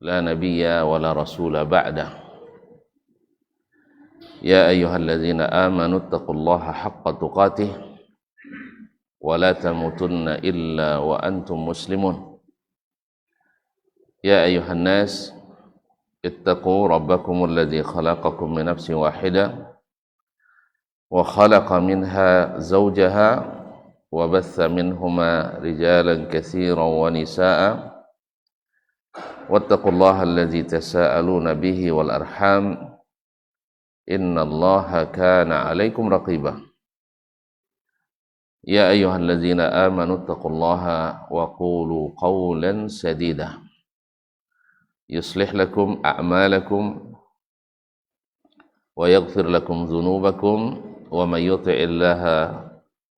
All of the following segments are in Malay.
لا نبي ولا رسول بعده يا أيها الذين آمنوا اتقوا الله حق تقاته ولا تموتن إلا وأنتم مسلمون يا أيها الناس اتقوا ربكم الذي خلقكم من نفس واحدة وخلق منها زوجها وبث منهما رجالا كثيرا ونساء واتقوا الله الذي تساءلون به والأرحام إن الله كان عليكم رقيبا يا أيها الذين آمنوا اتقوا الله وقولوا قولا سديدا يصلح لكم أعمالكم ويغفر لكم ذنوبكم ومن يطع الله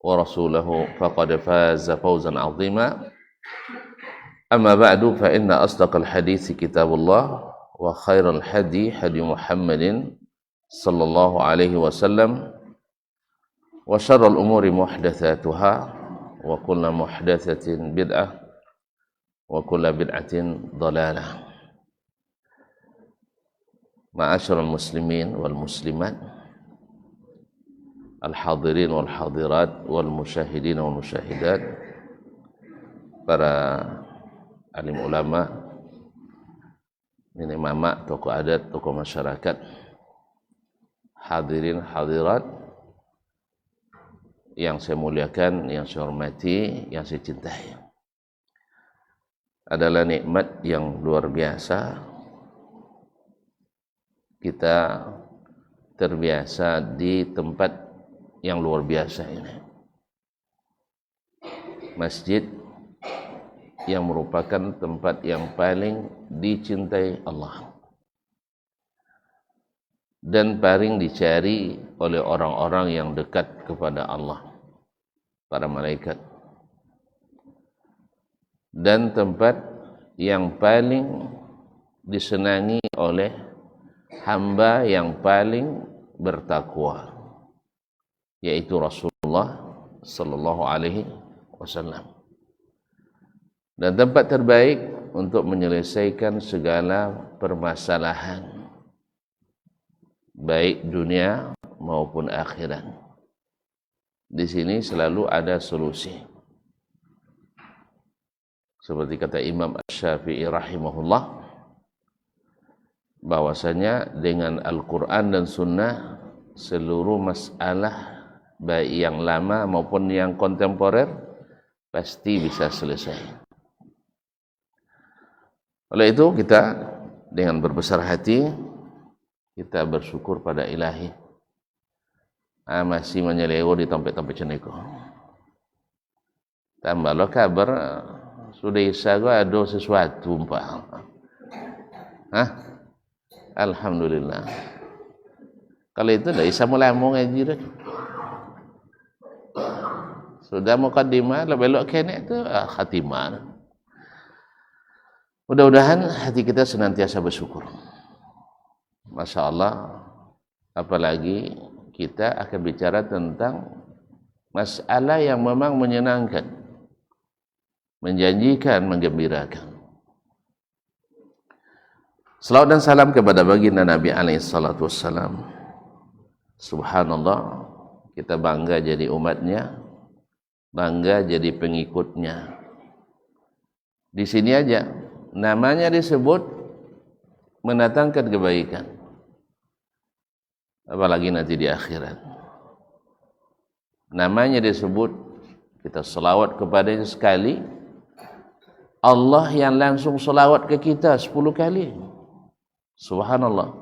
ورسوله فقد فاز فوزا عظيما أما بعد فإن أصدق الحديث كتاب الله وخير الهدي هدي محمد صلى الله عليه وسلم وشر الأمور محدثاتها وكل محدثة بدعة وكل بدعة ضلالة. معاشر المسلمين والمسلمات الحاضرين والحاضرات والمشاهدين والمشاهدات, para alim ulama, nenek mama, tokoh adat, tokoh masyarakat, hadirin hadirat yang saya muliakan, yang saya hormati, yang saya cintai. Adalah nikmat yang luar biasa kita terbiasa di tempat yang luar biasa ini. Masjid yang merupakan tempat yang paling dicintai Allah dan paling dicari oleh orang-orang yang dekat kepada Allah, para malaikat, dan tempat yang paling disenangi oleh hamba yang paling bertakwa, yaitu Rasulullah sallallahu alaihi wasallam, dan tempat terbaik untuk menyelesaikan segala permasalahan baik dunia maupun akhirat. Di sini selalu ada solusi. Seperti kata Imam Asy-Syafi'i rahimahullah, bahwasanya dengan Al-Quran dan Sunnah seluruh masalah baik yang lama maupun yang kontemporer pasti bisa selesai. Oleh itu kita dengan berbesar hati kita bersyukur pada Ilahi, masih menyelewo di tempat-tempat ceneko. Tambah lo kabar sudah isa gua ada sesuatu umpah. Alhamdulillah. Kalau itu dah isa mulai mau ngaji dah. Sudah mukaddimah lah belok kene tu khatimah. Mudah-mudahan hati kita senantiasa bersyukur. Masya Allah, apalagi kita akan bicara tentang masalah yang memang menyenangkan, menjanjikan, menggembirakan. Salawat dan salam kepada baginda Nabi alaihissalatu wassalam. Subhanallah, kita bangga jadi umatnya, bangga jadi pengikutnya. Di sini aja namanya disebut mendatangkan kebaikan, apalagi nanti di akhirat. Namanya disebut kita selawat kepadanya sekali, Allah yang langsung selawat ke kita 10 kali. Subhanallah.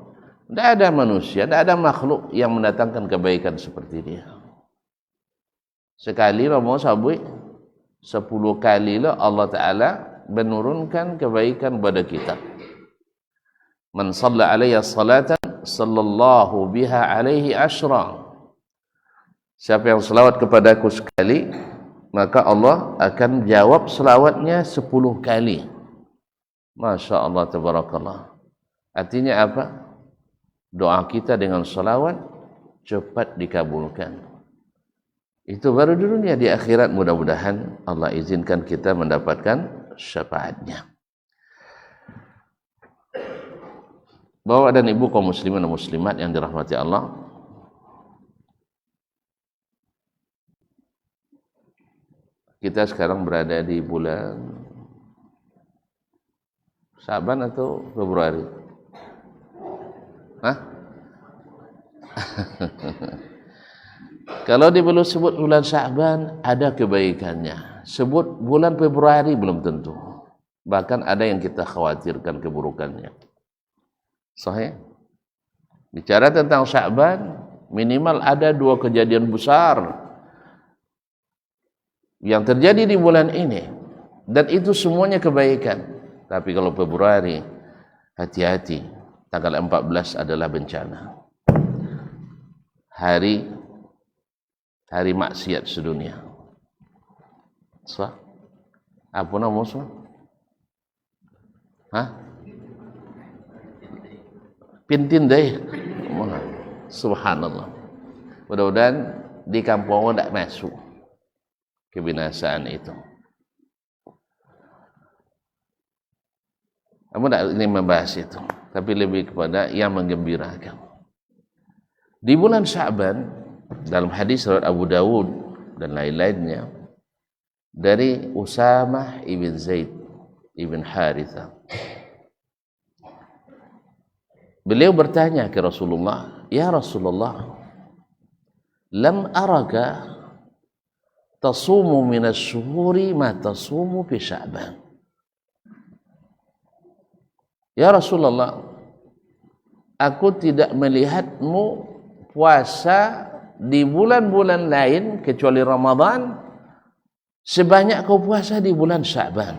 Tidak ada manusia, tidak ada makhluk yang mendatangkan kebaikan seperti dia. Sekali lah mau sabui 10 kali lah Allah Ta'ala menurunkan kebaikan kepada kita. Man shalla alayya salatan sallallahu biha alaihi asyra. Siapa yang selawat kepadaku sekali, maka Allah akan jawab selawatnya 10 kali. Masya Allah, tabarakallah. Artinya apa? Doa kita dengan salawat cepat dikabulkan. Itu baru di dunia. Di akhirat mudah-mudahan Allah izinkan kita mendapatkan syafaatnya. Bapak dan Ibu kaum muslimin dan muslimat yang dirahmati Allah, kita sekarang berada di bulan Syaban atau Februari? Hah? Kalau dibelu sebut bulan Syaban, ada kebaikannya. Sebut bulan Februari belum tentu. Bahkan ada yang kita khawatirkan keburukannya. Sahih. Bicara tentang Sya'ban, minimal ada 2 kejadian besar yang terjadi di bulan ini, dan itu semuanya kebaikan. Tapi kalau Februari, hati-hati, tanggal 14 adalah bencana. Hari maksiat sedunia. Sah? Apa nama musuh? Hah? Pintin deh. Subhanallah. Mudah-mudahan di kampung tidak masuk kebinasaan itu. Kamu tidak ingin membahas itu, tapi lebih kepada yang menggembirakan. Di bulan Sya'ban, dalam hadis riwayat Abu Dawud dan lain-lainnya, dari Usamah ibn Zaid ibn Harithah, beliau bertanya ke Rasulullah, "Ya Rasulullah, lam araka tasumu minas syuhuri ma tasumu fi Sya'ban." Ya Rasulullah, aku tidak melihatmu puasa di bulan-bulan lain kecuali Ramadan sebanyak kau puasa di bulan Sya'ban.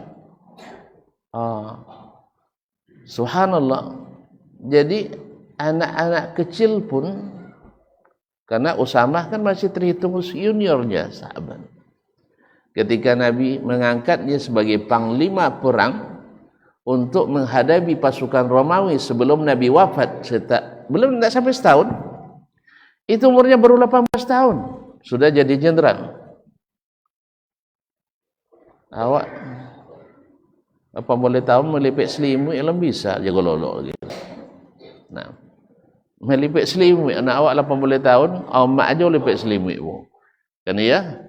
Subhanallah. Jadi anak-anak kecil pun, karena Usamah kan masih terhitung juniornya sahabat, ketika Nabi mengangkatnya sebagai panglima perang untuk menghadapi pasukan Romawi sebelum Nabi wafat, belum tidak sampai setahun, itu umurnya baru 18 tahun, sudah jadi jenderal. Awak 18 tahun melipik selimut yang bisa jaga lolok gitu. Nah, melipik selimut anak awak 18 tahun, mak aja melipik selimut pun. Kan ya?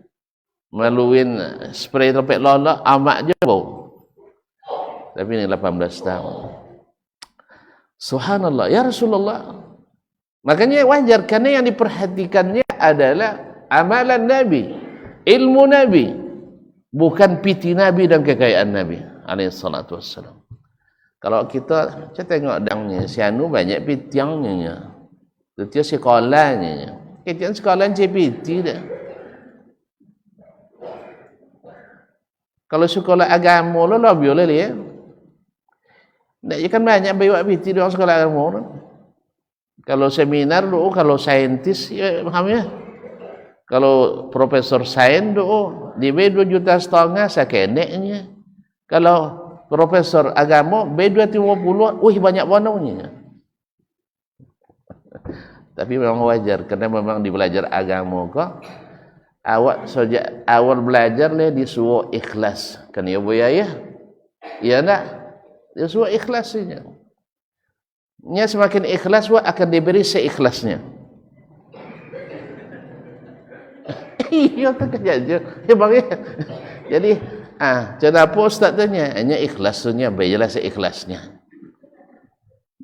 Meluin spray topik lolok, amak je bau. Tapi ini 18 tahun. Subhanallah, ya Rasulullah. Makanya wajar, karena yang diperhatikannya adalah amalan Nabi, ilmu Nabi, bukan piti Nabi dan kekayaan Nabi alaihi salatu wassalam. Kalau kita tengok dangnya, si anu banyak pitiangnya. Itu sekolahnya. Kita sekolah CPT dah. Kalau sekolah agama lo lebih boleh ya. Ndak kan banyak bawa PT di sekolah agama. Kalau seminar do, kalau saintis ya paham ya. Kalau profesor sains do, di 2,5 juta sakeneknya. Kalau profesor agama B250, banyak bonusnya. Tapi memang wajar, karena memang di belajar agama kok awak sejak awal belajar le disuruh ikhlas. Kan ya bu ya? Ya nak, disuruh ikhlasnya. Nya semakin ikhlas wa akan diberi seikhlasnya. Iya tak kerja. Ya bang ya. Jadi kenapa Ustaz tanya? Hanya ikhlasnya, baiklah seikhlasnya.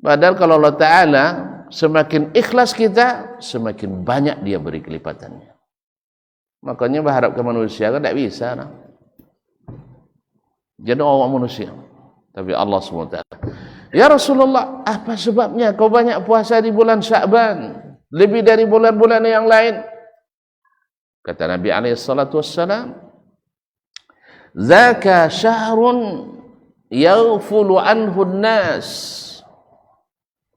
Padahal kalau Allah Ta'ala semakin ikhlas kita, semakin banyak dia beri kelipatannya. Makanya berharap ke manusia kan tak bisa. Nah. Jadi awak manusia. Tapi Allah SWT. Ya Rasulullah, apa sebabnya kau banyak puasa di bulan Sya'ban? Lebih dari bulan-bulan yang lain. Kata Nabi SAW, Zaka syahrun yaghfulu anhu an-nas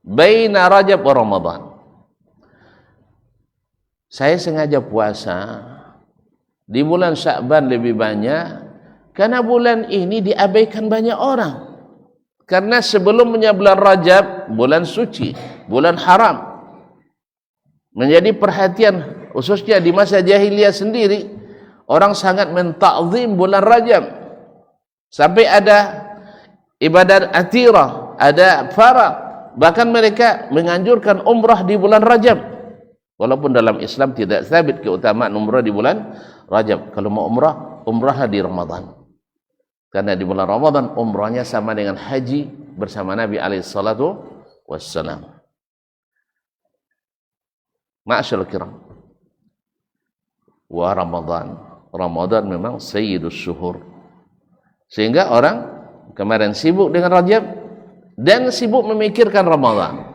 baina Rajab wa Ramadan. Saya sengaja puasa di bulan Sya'ban lebih banyak karena bulan ini diabaikan banyak orang. Karena sebelumnya bulan Rajab, bulan suci, bulan haram, menjadi perhatian khususnya di masa jahiliyah sendiri. Orang sangat mentakzim bulan Rajab. Sampai ada ibadat atirah, ada farad, Bahkan mereka menganjurkan umrah di bulan Rajab. Walaupun dalam Islam tidak sabit keutamaan umrah di bulan Rajab. Kalau mau umrah, umrahlah di Ramadan. Karena di bulan Ramadan umrahnya sama dengan haji bersama Nabi SAW. Ma'asyarul kiram. Wa Ramadan. Ramadan memang sayyidus syuhur. Sehingga orang kemarin sibuk dengan Rajab dan sibuk memikirkan Ramadan.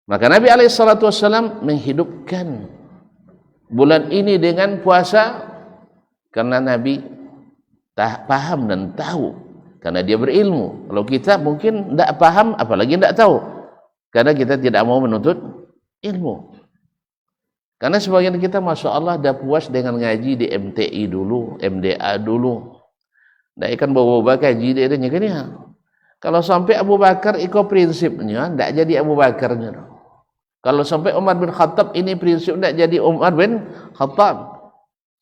Maka Nabi SAW menghidupkan bulan ini dengan puasa karena Nabi paham dan tahu, karena dia berilmu. Kalau kita mungkin tidak paham, apalagi tidak tahu, karena kita tidak mau menuntut ilmu. Karena sebagian kita Masya Allah dah puas dengan ngaji di MTI dulu, MDA dulu. Tidak ikan bawa-bawa kaji dia kan ya. Kalau sampai Abu Bakar ikut prinsipnya, tidak jadi Abu Bakarnya. Kalau sampai Umar bin Khattab ini prinsip, tidak jadi Umar bin Khattab.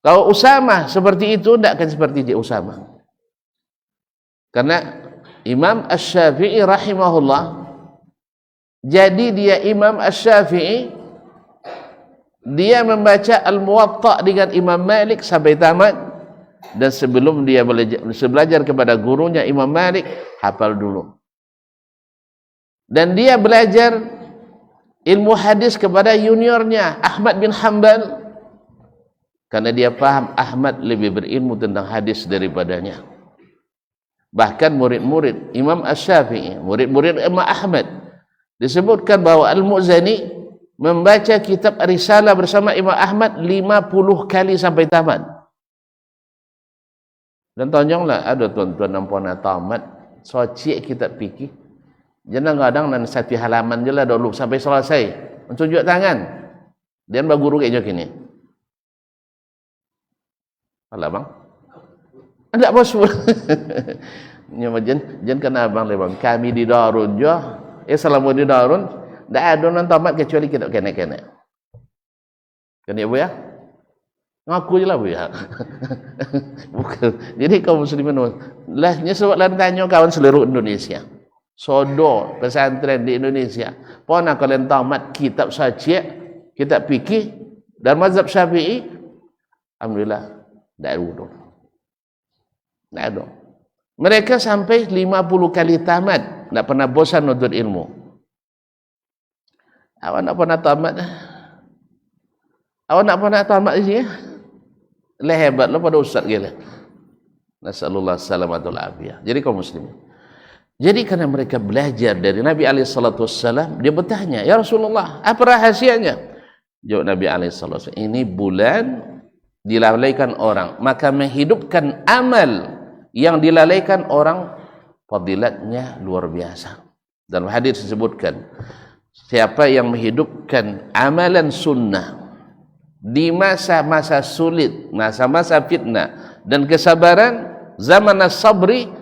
Kalau Usamah seperti itu, tidak akan seperti dia Usamah. Karena Imam Asy-Syafi'i rahimahullah, jadi dia Imam Asy-Syafi'i, dia membaca Al-Muwatta dengan Imam Malik sampai tamat. Dan sebelum dia belajar kepada gurunya Imam Malik, hafal dulu. Dan dia belajar ilmu hadis kepada juniornya Ahmad bin Hanbal, karena dia paham Ahmad lebih berilmu tentang hadis daripadanya. Bahkan murid-murid Imam Asy-Syafi'i, murid-murid Imam Ahmad, disebutkan bahwa Al-Muzani membaca kitab Risalah bersama Imam Ahmad 50 kali sampai tamat. Dan tonjonglah ada tuan-tuan dan puan tamat socik kitab fikih. Jangan kadang dan satu halaman je lah dulu sampai selesai. Menunjuk tangan. Dan bagi guru kayak gini. Alah bang. Enggak bos. Nyama jen kena abang lebang. Kami di Darun je. Selama di Darun enggak ada non tamat kecuali kita kena-kena. Kan ya Bu ya? Ngaku je lah Bu ya. Bukan. Jadi kaum muslimin lah sebab lan tanya kawan seluruh Indonesia. Sodo pesantren di Indonesia. Pernah kalian tamat kitab Syafi'i, kitab fikih dan mazhab Syafi'i? Alhamdulillah, tidak ada. Mereka sampai 50 kali tamat, tidak pernah bosan nuntut ilmu. Awak nak pernah tamat? Awak nak pernah tamat di sini? Lah hebat lo pada ustaz gila. Nasallallahu salamatul afiyah. Jadi kaum muslimin. Jadi karena mereka belajar dari Nabi SAW, dia bertanya, ya Rasulullah, apa rahasianya? Jawab Nabi SAW, ini bulan dilalaikan orang, maka menghidupkan amal yang dilalaikan orang, fadilatnya luar biasa. Dalam hadis disebutkan, siapa yang menghidupkan amalan sunnah di masa-masa sulit, masa-masa fitnah dan kesabaran, zaman as-sabri,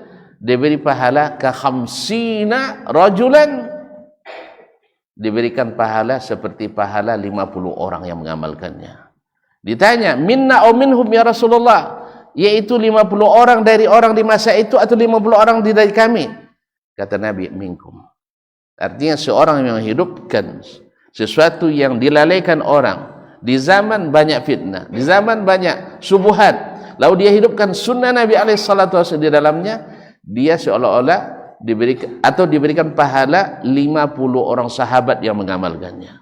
diberi pahala ka khamsina rajulan, diberikan pahala seperti pahala 50 orang yang mengamalkannya. Ditanya, minna au minhum ya Rasulullah, yaitu 50 orang dari orang di masa itu atau 50 orang dari kami? Kata Nabi, minkum. Artinya seorang yang menghidupkan sesuatu yang dilalaikan orang di zaman banyak fitnah, di zaman banyak subuhat, lalu dia hidupkan sunnah Nabi SAW di dalamnya, dia seolah-olah diberikan pahala 50 orang sahabat yang mengamalkannya.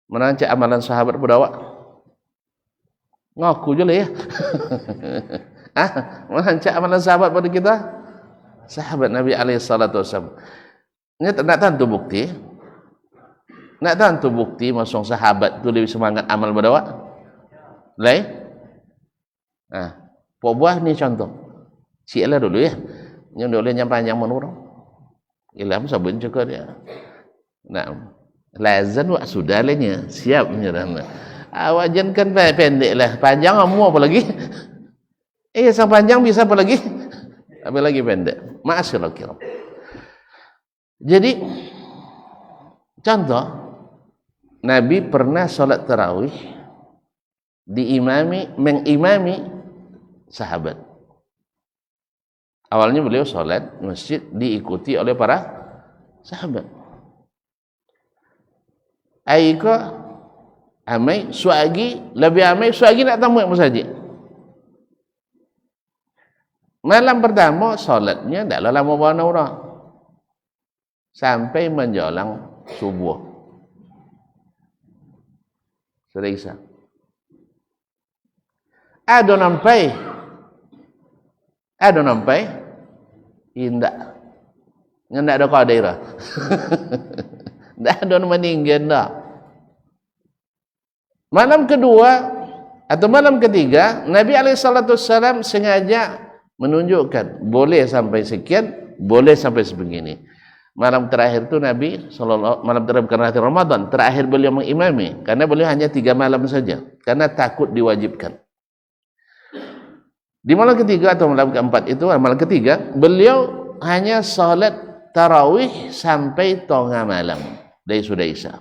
Merancak amalan sahabat pada awak? Ngaku je lah ya. Merancak amalan sahabat pada kita? Sahabat Nabi SAW. Ini nak tentu bukti. Nak tentu bukti masuk sahabat itu lebih semangat amal pada awak? Lain? Buah ni contoh. Sialah dulu ya. Yang boleh yang panjang menurun. Ilham sabun juga dia. Nah, lazan wak sudah lahnya. Siap menyerang. Awak jangan pendek lah. Panjang kamu apa lagi? Sang panjang bisa apa lagi? Apa lagi pendek? Ma'asyarul kiram. Jadi, contoh, Nabi pernah solat tarawih mengimami sahabat. Awalnya beliau sholat masjid diikuti oleh para Sahabat. Aiko amai suagi lebih amai suagi nak tamu masjid. Malam pertama solatnya tak lama warna orang sampai menjelang subuh. Sudah Isya. Ada nampai indah. Ndak ada qadairah. Ndak ada meninggal dah. Malam kedua atau malam ketiga Nabi SAW sengaja menunjukkan boleh sampai sekian, boleh sampai sebegini. Malam terakhir tu Nabi malam terakhir bukan hari Ramadan, terakhir beliau mengimami karena beliau hanya 3 malam saja karena takut diwajibkan. Di malam ketiga atau malam keempat itu, malam ketiga beliau hanya salat tarawih sampai tengah malam dari sudah Isya.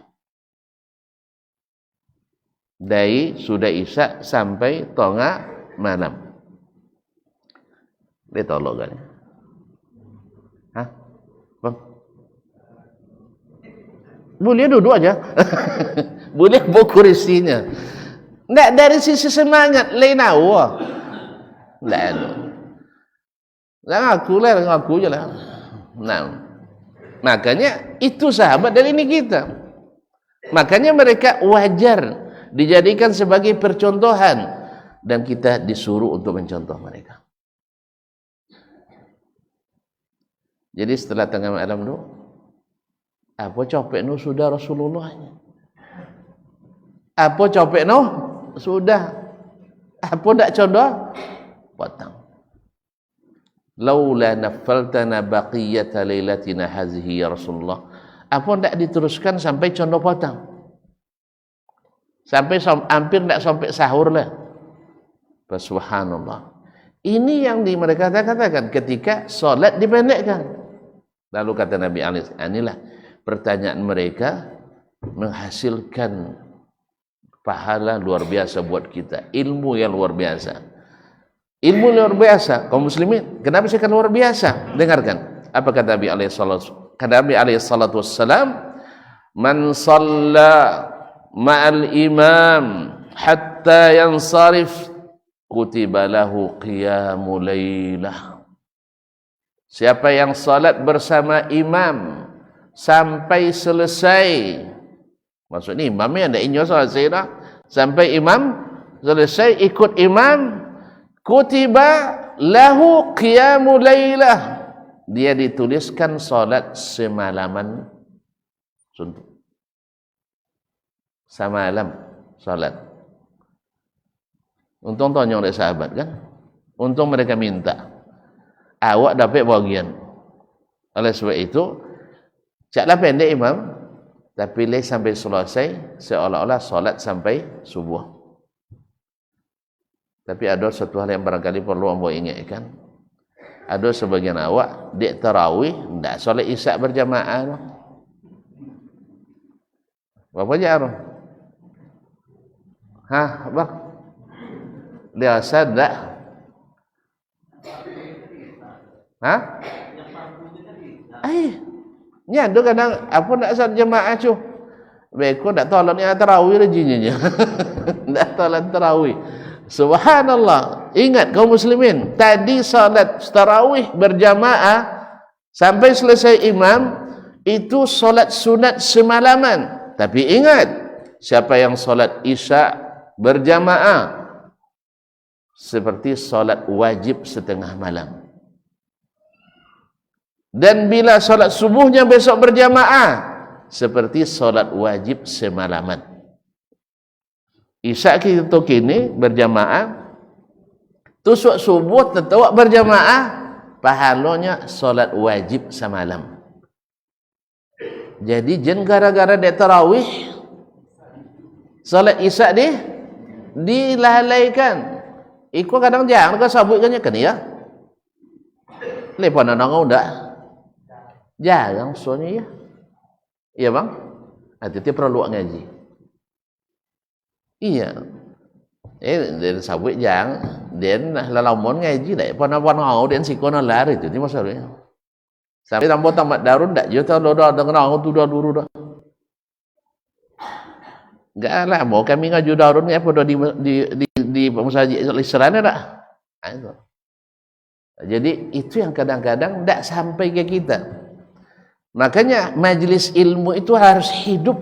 Dari sudah Isya sampai tengah malam. Dia tolong kan? Hah? Bang? Boleh duduk aja. Boleh bawa kursinya. Nggak dari sisi semangat lain awak. Nggak ada. Ngaku je lah. Nah, makanya itu sahabat dari ini kita. Makanya mereka wajar dijadikan sebagai percontohan dan kita disuruh untuk mencontoh mereka. Jadi setelah tengah malam tu, apa capek nu sudah Rasulullah. Apa capek nu sudah. Apa tak contoh? Potong. Laula nafaltana baqiyata lailatina hazihi ya Rasulullah. Apa tak diteruskan sampai contoh potong? Sampai hampir tak sampai sahur lah. Subhanallah. Ini yang mereka katakan ketika solat dipendekkan. Lalu kata Nabi Ali, inilah pertanyaan mereka menghasilkan pahala luar biasa buat kita, ilmu yang luar biasa. Ilmu luar biasa kaum muslimin. Kenapa saya luar biasa? Dengarkan apa kata Nabi alaihi salatu wassalam, man shalla ma'al imam hatta yansarif kutiba lahu qiyamul lailah. Siapa yang salat bersama imam sampai selesai, maksudnya imamnya ada inyo salat saya sampai imam selesai ikut imam, kutiba lahu qiyamul lailah, dia dituliskan salat semalaman suntuk. Semalam salat. Untung tanya oleh sahabat kan, untung mereka minta awak dapat bagian. Oleh sebab itu caklah pendek imam, tapi leh sampai selesai seolah-olah solat sampai subuh. Tapi ada satu hal yang barangkali perlu ambo ingatkan. Ada sebagian awak dek tarawih ndak solat isyak berjamaah. Apa jar? Hah, bang? Dia sadar. Hah? Nya ada kadang apa nak salat jemaah cu. Beko nak tolak ni tarawih rejinya. Nak tolak tarawih. Subhanallah. Ingat kaum muslimin, tadi salat tarawih berjamaah sampai selesai imam itu salat sunat semalaman. Tapi ingat, siapa yang salat isya berjamaah seperti salat wajib setengah malam. Dan bila solat subuhnya besok berjamaah seperti solat wajib semalaman. Isyak kita kini berjamaah, tusuk subuh tetap berjamaah, pahalanya solat wajib semalam. Jadi jen gara-gara dia tarawih solat isyak dilalaikan. Iku kadang jangan kau sabutkannya kan ya. Lepas nangau dah. Jarang soalnya ya. Iya bang? Nanti perlu ngaji. Iya. Dan sabut jangan. Dan lalamon ngaji dah. Pada nangau dan sikona lari itu. Ini masalahnya. Sampai tambah tamat darun dak yo tahu dah dengar tu dah dulu dah. Enggak lah, mau kami ngaju darun ni apa dah di masjid Al-Isra dah. Itu. Jadi itu yang kadang-kadang tak sampai ke kita. Makanya majlis ilmu itu harus hidup.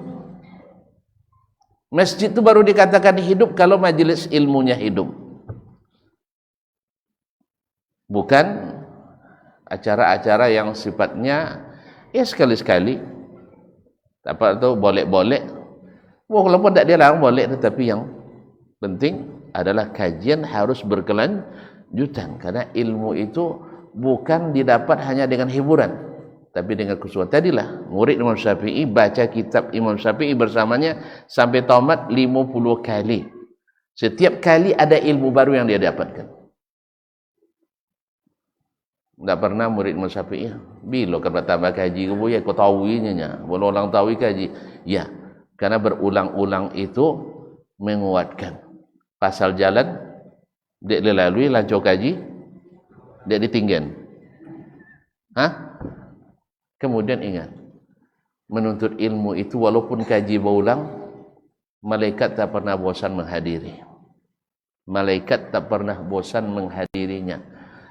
Masjid itu baru dikatakan hidup kalau majlis ilmunya hidup. Bukan acara-acara yang sifatnya ya sekali-sekali. Apa tu boleh-boleh. Walaupun tak dilarang boleh, tetapi yang penting adalah kajian harus berkelanjutan, karena ilmu itu bukan didapat hanya dengan hiburan, tapi dengan kesuatan. Tadilah murid Imam Syafi'i baca kitab Imam Syafi'i bersamanya sampai tamat 50 kali. Setiap kali ada ilmu baru yang dia dapatkan. Tak pernah murid Imam Syafi'i bila kena tambah kaji ke ya kau tahu nya, boleh orang tahu kaji. Ya, karena berulang-ulang itu menguatkan. Pasal jalan dia lalui lancar kaji dia ditinggal. Kemudian ingat, menuntut ilmu itu walaupun kaji berulang, malaikat tak pernah bosan menghadiri. Malaikat tak pernah bosan menghadirinya.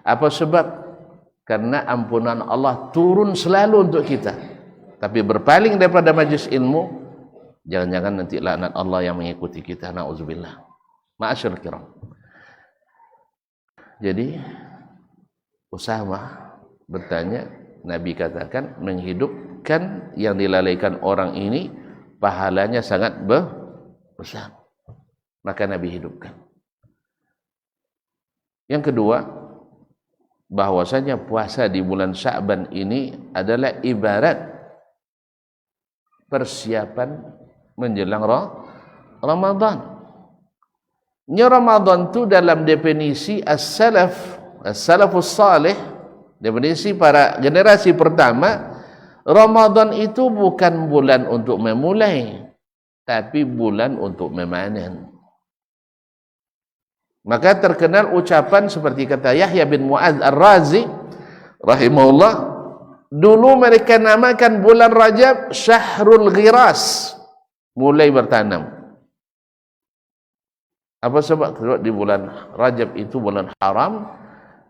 Apa sebab? Karena ampunan Allah turun selalu untuk kita. Tapi berpaling daripada majlis ilmu, jangan-jangan nanti laknat Allah yang mengikuti kita. Na'udzubillah. Ma'asyil kiram. Jadi Usamah bertanya, Nabi katakan menghidupkan yang dilalaikan orang ini pahalanya sangat besar. Maka Nabi hidupkan. Yang kedua, bahwasanya puasa di bulan Sya'ban ini adalah ibarat persiapan menjelang Ramadan. Ramadan itu dalam definisi as-salafus salih, definisi para generasi pertama, Ramadan itu bukan bulan untuk memulai, tapi bulan untuk memanen. Maka terkenal ucapan seperti kata Yahya bin Mu'adz Ar-Razi rahimahullah, dulu mereka namakan bulan Rajab Syahrul Ghiras, mulai bertanam. Apa sebab? Sebab di bulan Rajab itu bulan haram,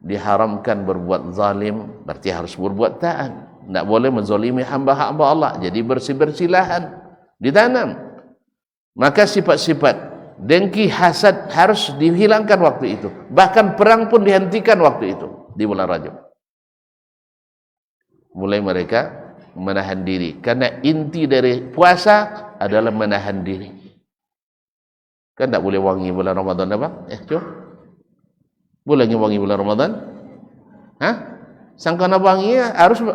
diharamkan berbuat zalim, berarti harus berbuat taat. Tak boleh menzalimi hamba-hamba Allah. Jadi bersih-bersih lahan, ditanam. Maka sifat-sifat dengki, hasad harus dihilangkan waktu itu. Bahkan perang pun dihentikan waktu itu di bulan Rajab. Mulai mereka menahan diri, karena inti dari puasa adalah menahan diri. Kan tak boleh wangi bulan Ramadan apa? Cuba. Boleh wangi bulan Ramadan? Sangka nak wangi harus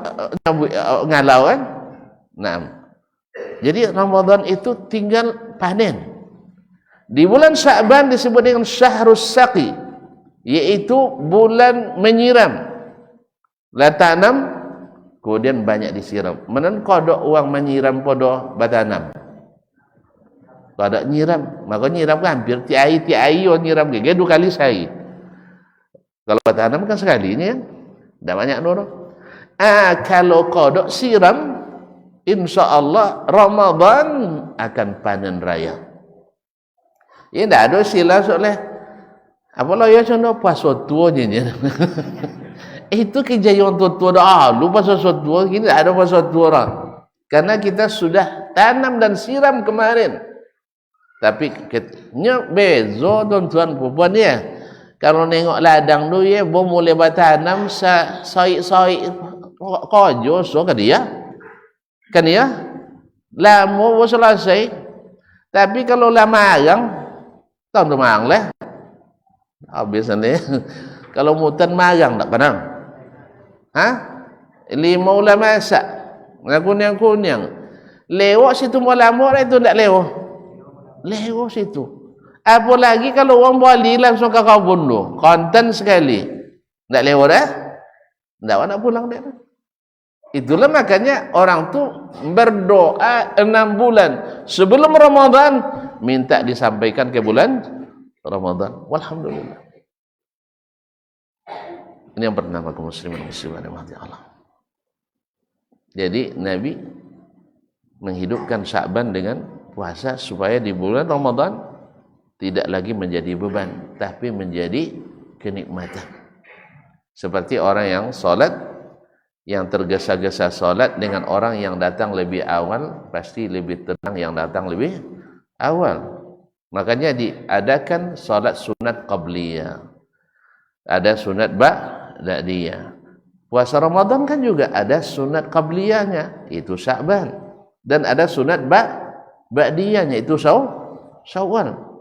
ngalau kan? Nah. Jadi Ramadan itu tinggal panen. Di bulan Sya'ban disebut dengan Syahrus Saqi, yaitu bulan menyiram. Lah tanam, kemudian banyak disiram. Menen kodok uang menyiram podo batanam. Pada nyiram, maka nyiram kan hampir tiai orang nyiram ke, 2 kali saya. Kalau tanam kan sekalinya, dah banyak noro. Kalau kodok siram, insya Allah Ramadan akan panen raya. Ya dah ada sila soalnya. Apalah ya contoh puasa tua je. Itu kejayaan tua dah. Lu puasa tua gini ada puasa tua orang. Karena kita sudah tanam dan siram kemarin. Tapi nya bezo tuan-tuan puan ya. Kalau nengok ladang tu ya bo mulai bertanam soi kojo so kan dia. Kan ya? Lama bo selesai. Tapi kalau lama agang tahun tu mang lah. Habis ni. Kalau mutan magang tak kenal. 5 bulan masak. Kunyang-kunyang. Lewat situ malam itu tak lewat. Lewat situ. Apa lagi kalau orang balik langsung ke kebun tu, konten sekali. Tak lewat dah. Tak nak pulang dah. Itulah makanya orang tu berdoa 6 bulan sebelum Ramadan minta disampaikan ke bulan Ramadan. Walhamdulillah. Ini yang pertama kaum muslimin muslimat yang Allah. Jadi Nabi menghidupkan Sya'ban dengan puasa supaya di bulan Ramadan tidak lagi menjadi beban, tapi menjadi kenikmatan. Seperti orang yang solat, yang tergesa-gesa solat dengan orang yang datang lebih awal, pasti lebih tenang yang datang lebih awal. Makanya diadakan solat sunat qabliyah, ada sunat ba'diyah. Puasa Ramadan kan juga ada sunat qabliyahnya, itu Sya'ban, dan ada sunat ba'diyahnya, itu Syawal.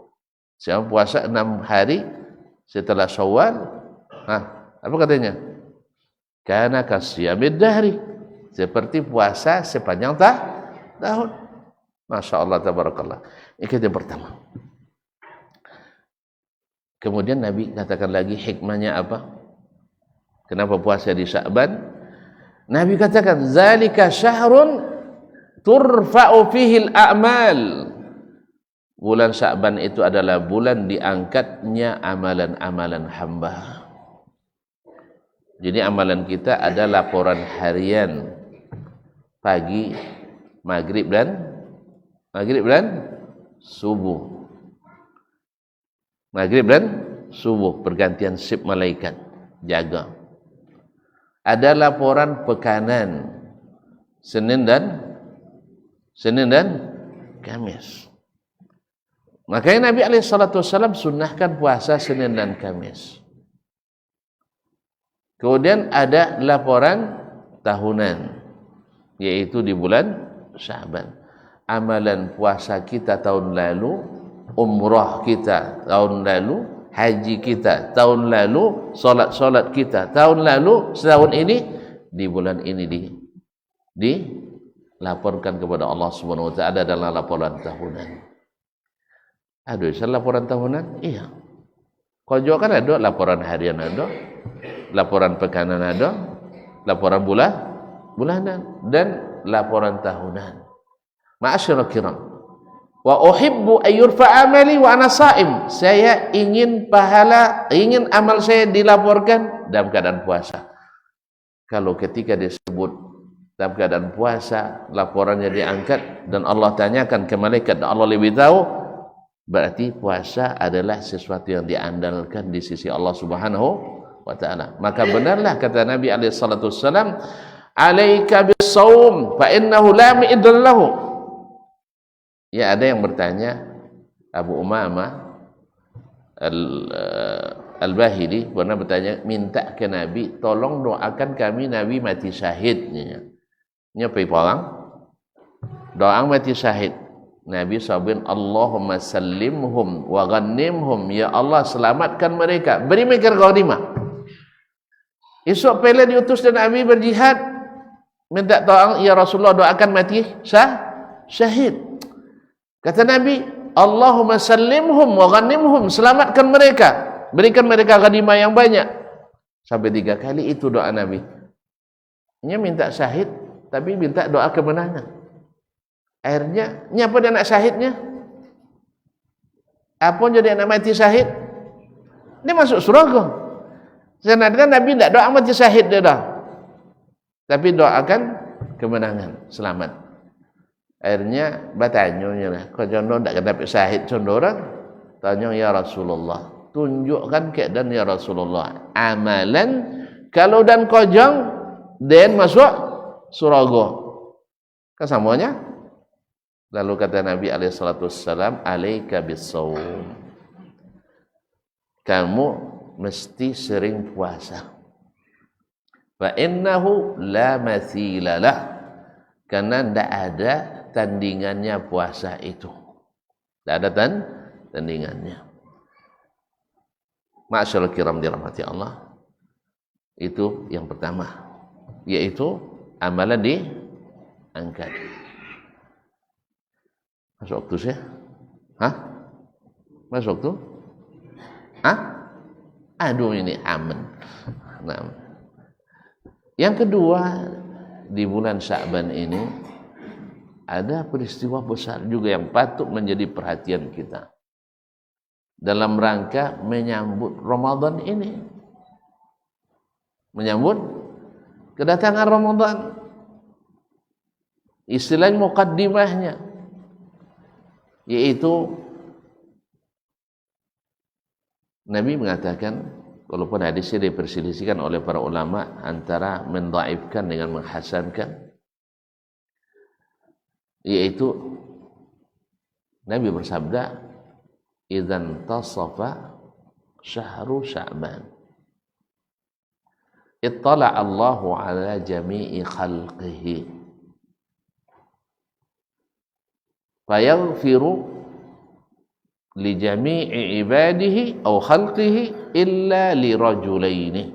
Siapa puasa 6 hari setelah Syawal, apa katanya? Kana kasyamid dahri, seperti puasa sepanjang tahun. Masya Allah, tabarakallah. Ini yang pertama. Kemudian Nabi katakan lagi hikmahnya apa? Kenapa puasa di Sya'ban? Nabi katakan, zalika syahrun turfa'u fihil a'mal. Bulan Sya'ban itu adalah bulan diangkatnya amalan-amalan hamba. Jadi amalan kita ada laporan harian pagi, maghrib dan subuh. Maghrib dan subuh pergantian shift malaikat jaga. Ada laporan pekanan Senin dan Kamis. Makanya Nabi SAW sunnahkan puasa Senin dan Kamis. Kemudian ada laporan tahunan, yaitu di bulan Sya'ban. Amalan puasa kita tahun lalu, umrah kita tahun lalu, haji kita tahun lalu, solat kita tahun lalu, setahun ini, di bulan ini dilaporkan kepada Allah Subhanahu wa taala dalam laporan tahunan. Aduh, laporan tahunan? Iya. Kalau kan ada laporan harian, ada laporan pekanan, ada laporan bulanan, dan laporan tahunan. Ma'asyiral kiram, wa uhibbu ayyurfa amali wa ana sha'im. Saya ingin pahala, ingin amal saya dilaporkan dalam keadaan puasa. Kalau ketika disebut dalam keadaan puasa, laporannya diangkat dan Allah tanyakan ke malaikat dan Allah lebih tahu, berarti puasa adalah sesuatu yang diandalkan di sisi Allah Subhanahu wa taala. Maka benarlah kata Nabi alaihi salatu wasallam, "Alaika bis-shaum fa innahu la mi'dal lahu." Ya, ada yang bertanya, Abu Umamah Al-Bahili pernah bertanya, minta ke Nabi, tolong doakan kami Nabi mati syahid. Nyapai orang doa mati syahid. Nabi SAW, Allahumma sallimhum wa ghanimhum, ya Allah selamatkan mereka, beri mereka ghanimah. Esok pula diutus dan Nabi berjihad, minta doa, ya Rasulullah doakan mati syahid. Kata Nabi, Allahumma sallimhum wa ghanimhum, selamatkan mereka, berikan mereka ghanimah yang banyak. Sampai 3 kali itu doa Nabi. Dia minta syahid, tapi minta doa kemenangan. Akhirnya, nyapa dia anak syahidnya? Apa jadi anak mati syahid? Dia masuk surga. Sebenarnya Nabi tidak doa mati syahid dia dah, tapi doakan kemenangan, selamat. Akhirnya bertanya lah, kau jangan tak dapat syahid condora? Tanya, ya Rasulullah, tunjukkan keadaan ya Rasulullah, amalan kalau dan kojong dan masuk surga. Kan samanya? Lalu kata Nabi alaihi salatu wassalam, alaika bis-shaum. Kamu mesti sering puasa. Fa innahu la mathila lah. Karena tidak ada tandingannya puasa itu. Tidak ada tandingannya. Ma'asyiral kiram dirahmati Allah. Itu yang pertama, yaitu amalan diangkat. Masuk waktu sih? Masuk waktu? Aduh, ini aman. Nah. Yang kedua, di bulan Sya'ban ini ada peristiwa besar juga yang patut menjadi perhatian kita dalam rangka menyambut Ramadan ini, menyambut kedatangan Ramadan. Istilah muqaddimahnya, yaitu Nabi mengatakan, walaupun hadis ini diperselisihkan oleh para ulama antara mendhaifkan dengan menghasankan, yaitu Nabi bersabda, "Idzan tasafa syahru Sya'ban, ittala Allahu ala jami'i khalqihi, fayaghfiru li jami'i ibadihi aw khalqihi illa li rajulaini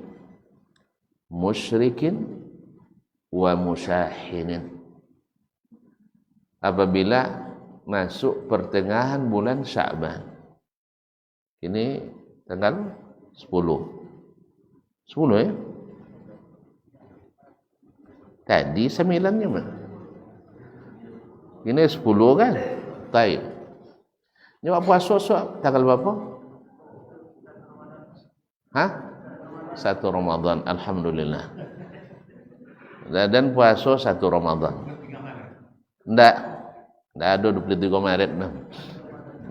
musyrikin wa musyahinin." Apabila masuk pertengahan bulan Sya'ban, ini tanggal 10 ya, tadi 9-nya mana? Ini 10 kan? Baik. Nyawa puasa tanggal berapa? Hah? 1 Ramadan, alhamdulillah. Dan puasa 1 Ramadan. Enggak ada 23 Maret.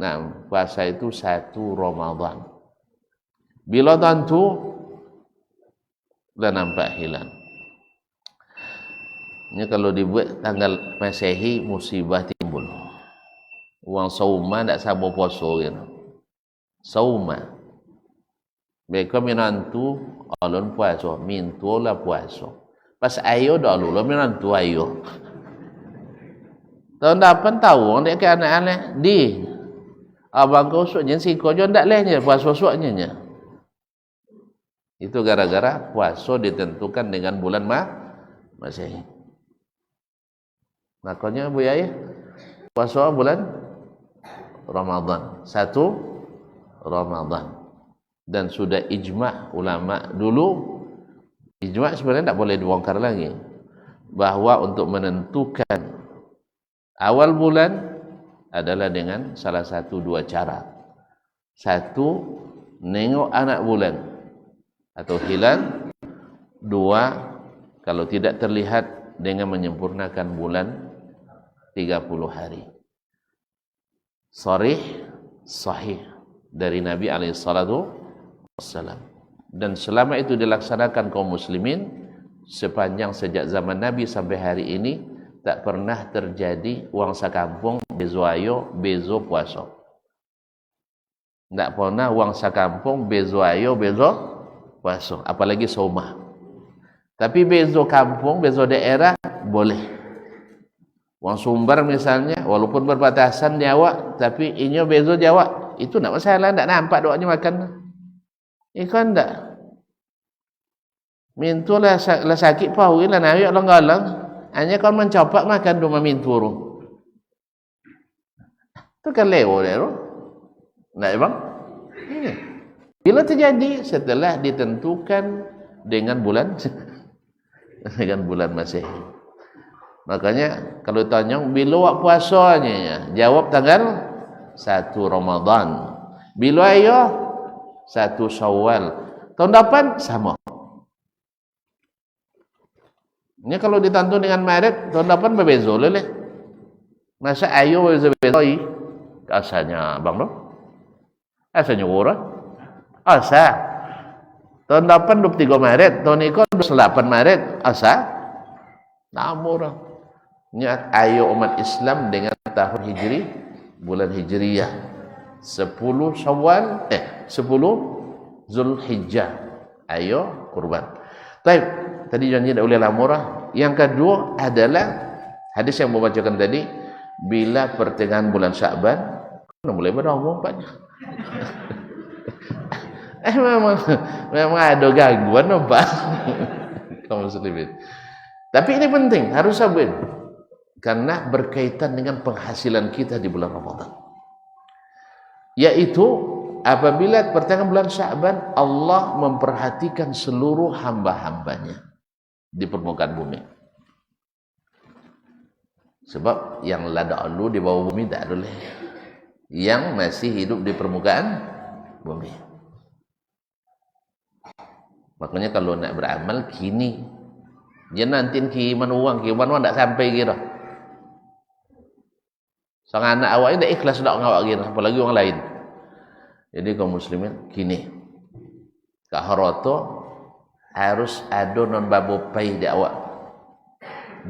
Nah, puasa itu 1 Ramadan. Bila tentu dah nampak hilal. Ini kalau dibuat tanggal Masehi, musibah timbul. Uang sauma tak sabar puasa gitu. Sauma. Mereka minantu alun puasa, mintulah puasa. Pas ayo dah lu minantu ayo. Tahun depan tahu orang dia ke anak-anak di abang kau suaknya si kau jo ndak lehnya puasa suaknya. Itu gara-gara puasa ditentukan dengan bulan Masehi. Makanya Bu Yaya, puasa bulan Ramadan, 1 Ramadan. Dan sudah ijma' ulama dulu, ijma' sebenarnya tidak boleh dibongkar lagi, bahwa untuk menentukan awal bulan adalah dengan salah satu 2 cara. 1, nengok anak bulan atau hilal. 2, kalau tidak terlihat, dengan menyempurnakan bulan 30 hari. Sahih dari Nabi SAW. Dan selama itu dilaksanakan kaum muslimin, sepanjang sejak zaman Nabi sampai hari ini, tak pernah terjadi wang sakampung bezo ayo bezo puasa. Tak pernah wang sakampung bezo ayo bezo puasa, apalagi saumah. Tapi bezo kampung, bezo daerah boleh. Wang Sumbar misalnya, walaupun berbatasan Jawa, tapi inyo bezo Jawa, itu tak masalah, tak nampak doanya makan. Ikan tak. Mintu lah sakit pahui lah naik long-long. Hanya kau mencopak makan rumah mintu ru. Itu kan lewo deh ru. Tak bang? Bila terjadi setelah ditentukan dengan bulan Masehi. Makanya kalau tanya bila wak puasanya, jawab tanggal 1 Ramadan. Bila ayo 1 Syawal. Tahun depan sama. Ini kalau ditantu dengan Maret, tahun depan berbeza leleh. Masa ayo berbeza asalnya bang no? Asalnya orang. Asa. Tahun depan 23 Maret, tahun ini 28 Maret, asa. Namun niat ayo umat Islam dengan tahun Hijri, bulan Hijriyah 10 Syawal 10 Zulhijjah, ayo kurban. Baik, tadi janji dah oleh lamurah. Yang kedua adalah hadis yang membacakan tadi, bila pertengahan bulan Sya'ban mulai berumur banyak. memang ada gangguan apa? Kaum muslimin. Tapi ini penting, harus sabar. Karena berkaitan dengan penghasilan kita di bulan Ramadan. Yaitu apabila pertengahan bulan Sya'ban, Allah memperhatikan seluruh hamba-hambanya di permukaan bumi. Sebab yang lada alu di bawah bumi tak ada, yang masih hidup di permukaan bumi. Makanya kalau nak beramal kini, jangan nanti kiman uang tak sampai kira. Sang anak awak ini ikhlas dak ngawak gini, apalagi orang lain. Jadi kaum muslimin gini. Kak Haroto harus ada non babopai di awak.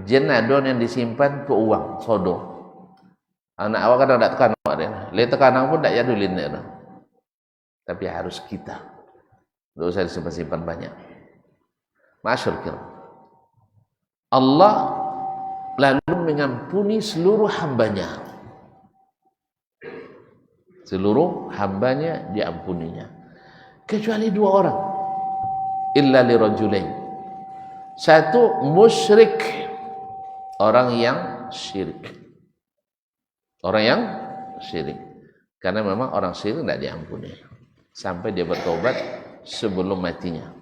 Jen ada yang disimpan ke uang, sodo. Anak awak kadang tak tekan awak dia. Le tekanang pun tak jadulin dia. Tapi harus kita. Tak usah disimpan-simpan banyak. Masyur kira. Allah lalu mengampuni seluruh hambanya. Seluruh hambanya diampuninya. Kecuali dua orang. Illa lirajulain. Satu musyrik. Orang yang syirik. Orang yang syirik. Karena memang orang syirik tidak diampuni. Sampai dia bertobat sebelum matinya.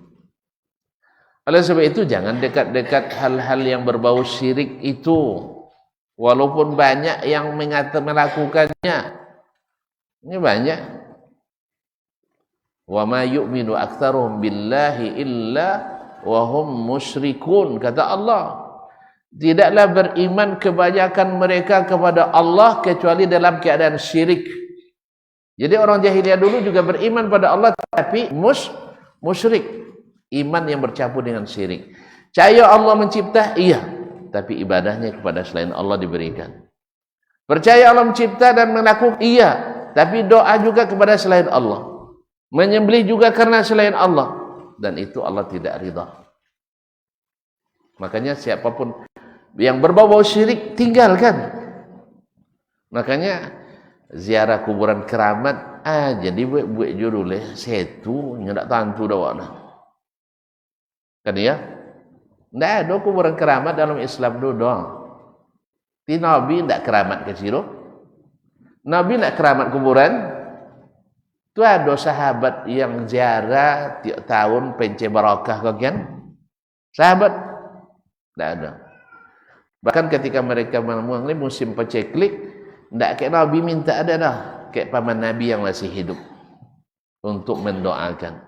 Oleh sebab itu jangan dekat-dekat hal-hal yang berbau syirik itu. Walaupun banyak yang melakukannya. Ini banyak. Wa ma yu'minu aktsaruhum billahi illa wa hum musyrikun, kata Allah. Tidaklah beriman kebanyakan mereka kepada Allah kecuali dalam keadaan syirik. Jadi orang jahiliyah dulu juga beriman pada Allah tapi musyrik. Iman yang bercampur dengan syirik. Percaya Allah mencipta? Iya. Tapi ibadahnya kepada selain Allah diberikan. Percaya Allah mencipta dan melakukan? Iya. Tapi doa juga kepada selain Allah. Menyembelih juga karena selain Allah. Dan itu Allah tidak ridha. Makanya siapapun yang berbau-bau syirik, tinggalkan. Makanya ziarah kuburan keramat, jadi buat judul setu, nyedak tantu dawana. Kan ya? Tidak ada kuburan keramat dalam Islam dulu doang. Di Nabi tidak keramat ke situ. Nabi tidak keramat kuburan. Itu ada sahabat yang ziarah tiap tahun pence barakah kan? Sahabat tidak ada. Bahkan ketika mereka menemukan musim paceklik, tidak kayak Nabi minta ada dah. Kayak paman Nabi yang masih hidup untuk mendoakan.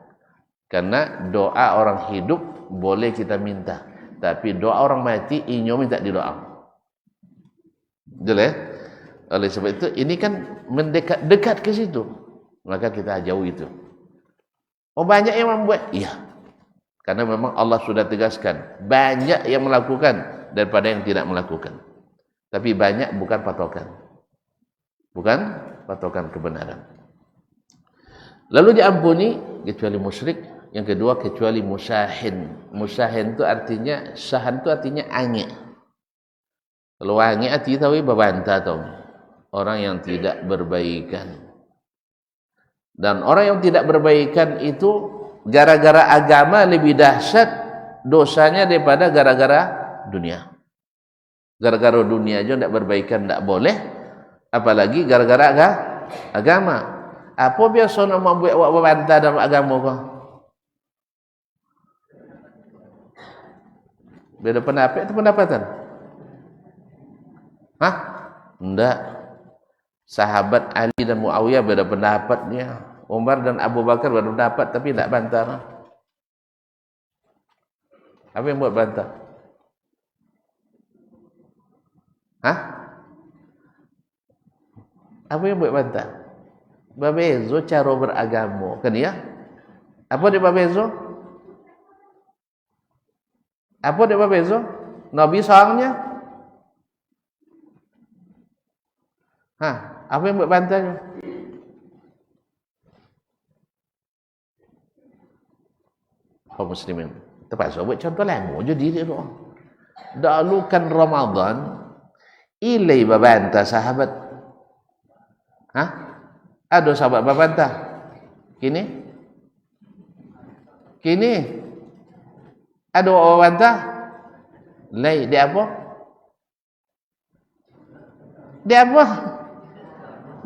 Karena doa orang hidup boleh kita minta, tapi doa orang mati inyo minta didoa. Jelas? Oleh sebab itu ini kan mendekat-dekat ke situ. Maka kita jauh itu. Oh banyak yang membuat? Iya. Karena memang Allah sudah tegaskan, banyak yang melakukan daripada yang tidak melakukan. Tapi banyak bukan patokan. Bukan patokan kebenaran. Lalu diampuni kecuali musyrik. Yang kedua kecuali musyahin. Musyahin itu artinya, syahan itu artinya angin. Kalau angin artinya tahu babanta tahu. Orang yang tidak berbaikan. Dan orang yang tidak berbaikan itu gara-gara agama lebih dahsyat dosanya daripada gara-gara dunia. Gara-gara dunia aja tidak berbaikan tidak boleh, apalagi gara-gara agama. Apa biasa nak membuat babanta dalam agama kau? Beda pendapat itu pendapatan? Hah? Enggak. Sahabat Ali dan Muawiyah beda pendapatnya. Umar dan Abu Bakar beda pendapat tapi tidak bantah. Apa yang buat bantah? Hah? Apa yang buat bantah? Babezo cara beragama. Kan ya? Apa dia babezo? Apa dia babezo? Nabi soalnya? Hah? Apa yang buat bantahnya? Kaum muslimin, terpaksa buat contoh lama je diri tu. Dahulu kan Ramadan, ilai babantah sahabat. Hah? Ada sahabat babantah? Kini? Ada babantah? Lai, dia apa? Dia apa?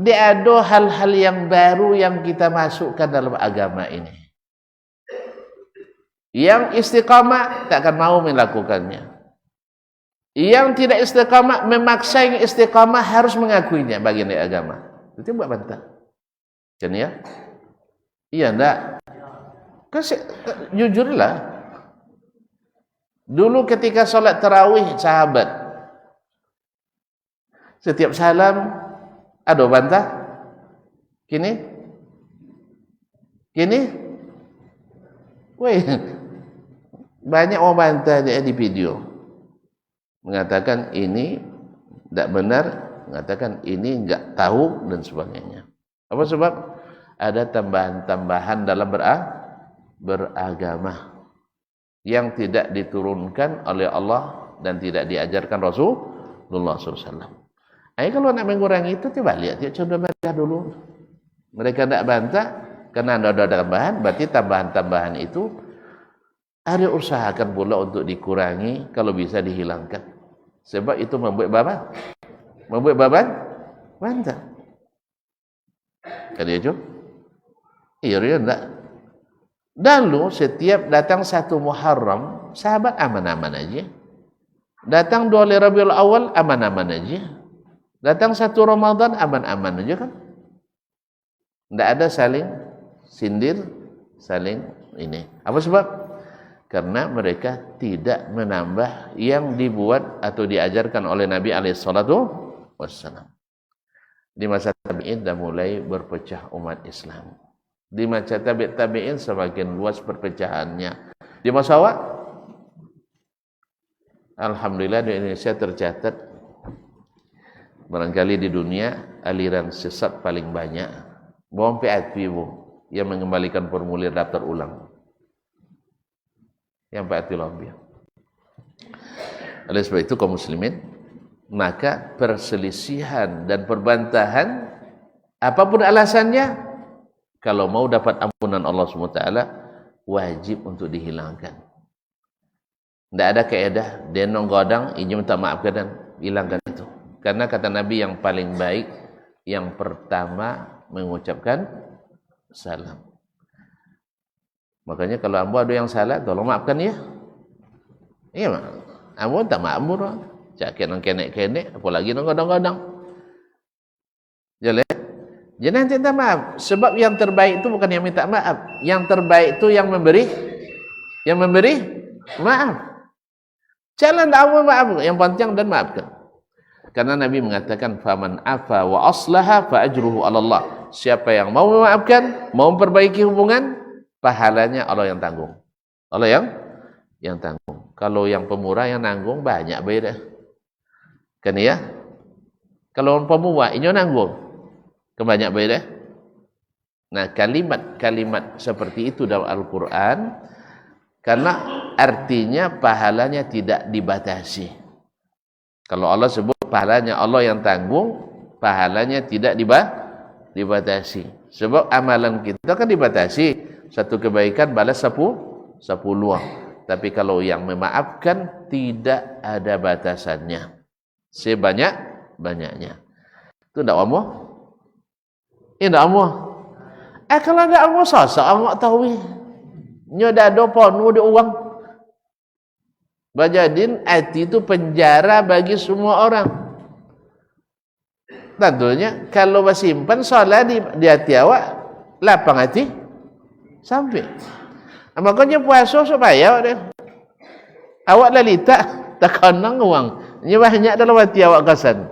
Dia ada hal-hal yang baru yang kita masukkan dalam agama ini. Yang istiqamah tak akan mau melakukannya. Yang tidak istiqamah memaksa yang istiqamah harus mengakuinya bagian dari agama. Itu buat bantah. Kan ya? Iya enggak? Jujurlah. Dulu ketika solat tarawih sahabat, setiap salam Ada bantah? Kini? Weh, banyak orang bantah dia di video. Mengatakan ini tidak benar, mengatakan ini enggak tahu dan sebagainya. Apa sebab? Ada tambahan-tambahan dalam beragama yang tidak diturunkan oleh Allah dan tidak diajarkan Rasulullah SAW. Kalau nak mengurangi itu, coba lihat contoh mereka dulu. Mereka tidak bantah karena ada tambahan, berarti tambahan-tambahan itu ada usahakan pula untuk dikurangi, kalau bisa dihilangkan. Sebab itu membuat bantah. Kan dia jo? Iya, enggak. Dulu setiap datang 1 Muharram, sahabat aman-aman aja. Datang 2 Rabiul Awal, aman-aman aja. Datang 1 Ramadan, aman-aman aja kan. Tidak ada saling sindir, saling ini. Apa sebab? Karena mereka tidak menambah yang dibuat atau diajarkan oleh Nabi SAW. Di masa tabi'in dah mulai berpecah umat Islam. Di masa tabi'in semakin luas perpecahannya. Di masa awal, alhamdulillah di Indonesia tercatat barangkali di dunia aliran sesat paling banyak. Bom PATV yang mengembalikan formulir daftar ulang. Yang PATV lebih. Oleh sebab itu kaum muslimin, maka perselisihan dan perbantahan apapun alasannya, kalau mau dapat ampunan Allah SWT, wajib untuk dihilangkan. Tidak ada kaedah denong godang ini minta maaf dan hilangkan itu. Karena kata Nabi yang paling baik yang pertama mengucapkan salam. Makanya kalau ambo ada yang salah, tolong maafkan ya. Iya, ambo tak maaf ambo. Cak kenek-kenek, apalagi nang godang-godang. Jadi nanti minta maaf. Sebab yang terbaik itu bukan yang minta maaf. Yang terbaik itu yang memberi maaf. Jangan ambo maaf, yang penting dan maafkan. Karena Nabi mengatakan faman afa wa aslaha fa ajruhu 'ala Allah. Siapa yang mau memaafkan, mau memperbaiki hubungan, pahalanya Allah yang tanggung. Allah yang tanggung. Kalau yang pemurah yang nanggung banyak beda. Kan ya? Kalau pemurah ini nanggung. Kebanyak beda. Nah, kalimat-kalimat seperti itu dalam Al-Qur'an karena artinya pahalanya tidak dibatasi. Kalau Allah sebut pahalanya Allah yang tanggung, pahalanya tidak dibatasi. Sebab amalan kita kan dibatasi. Satu kebaikan balas 10 Tapi kalau yang memaafkan tidak ada batasannya. Sebanyak-banyaknya. Itu tidak amuh? Tidak amuh. Kalau tidak amuh, sosok amuh tahu. Nyoda do ponu di uang. Bajadin hati itu penjara bagi semua orang. Tentunya kalau bersimpan solat di hati awak, lapang hati sampai. Makanya puasa supaya awak lalita tak kenang uang. Ini banyak dalam hati awak kasan.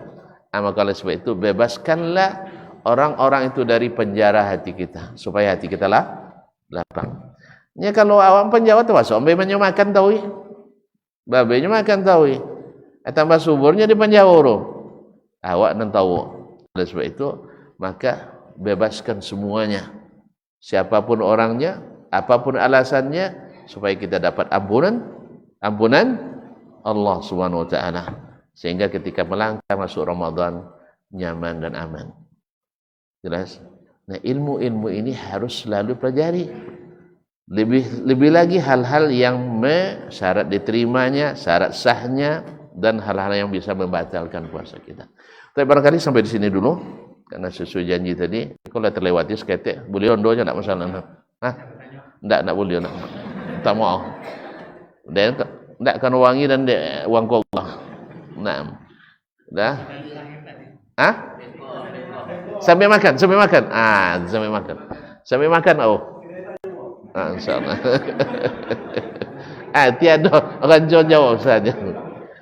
Maka oleh sebab itu bebaskanlah orang-orang itu dari penjara hati kita supaya hati kita lapang. Ini kalau awak penjara tu masuk ambil makan tahu. Babenya makan tahu. Tambah suburnya di penjara. Awak nan tahu. Oleh sebab itu maka bebaskan semuanya. Siapapun orangnya, apapun alasannya, supaya kita dapat ampunan Allah Subhanahu wa taala. Sehingga ketika melangkah masuk Ramadan nyaman dan aman. Jelas? Nah, ilmu-ilmu ini harus selalu pelajari. Lebih lagi hal-hal yang syarat diterimanya, syarat sahnya, dan hal-hal yang bisa membatalkan puasa kita. Tapi barangkali sampai di sini dulu, karena sesuai janji tadi. Kalau terlewati seketik, boleh ondonya tak masalah. Hah? Tak boleh nak. Tak mau. Dan tak kan wangi dan uang kau. Nah, dah. Hah? Sampai makan. Sampai makan. Oh. InsyaAllah. Tiada orang jawab saja.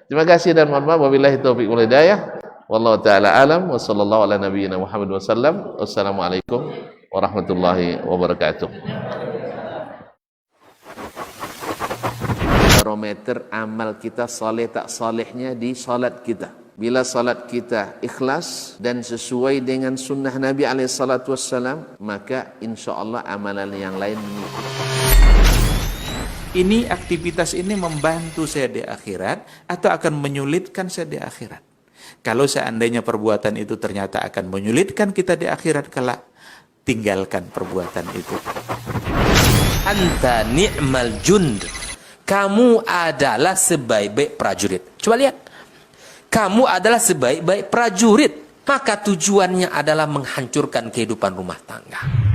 Terima kasih dan mohon maaf. Wabillahi taufiq wal hidayah. Wallahu taala alam wa sallallahu ala nabiyyina Muhammad wasallam. Wassalamualaikum warahmatullahi wabarakatuh. Barometer amal kita saleh tak salehnya di salat kita. Bila salat kita ikhlas dan sesuai dengan sunnah Nabi SAW, maka insya Allah amalan yang lain mengikuti. Ini aktivitas ini membantu saya di akhirat atau akan menyulitkan saya di akhirat? Kalau seandainya perbuatan itu ternyata akan menyulitkan kita di akhirat kelak, tinggalkan perbuatan itu. Anta ni'mal jund. Kamu adalah sebaik-baik prajurit. Coba lihat. Kamu adalah sebaik-baik prajurit. Maka tujuannya adalah menghancurkan kehidupan rumah tangga.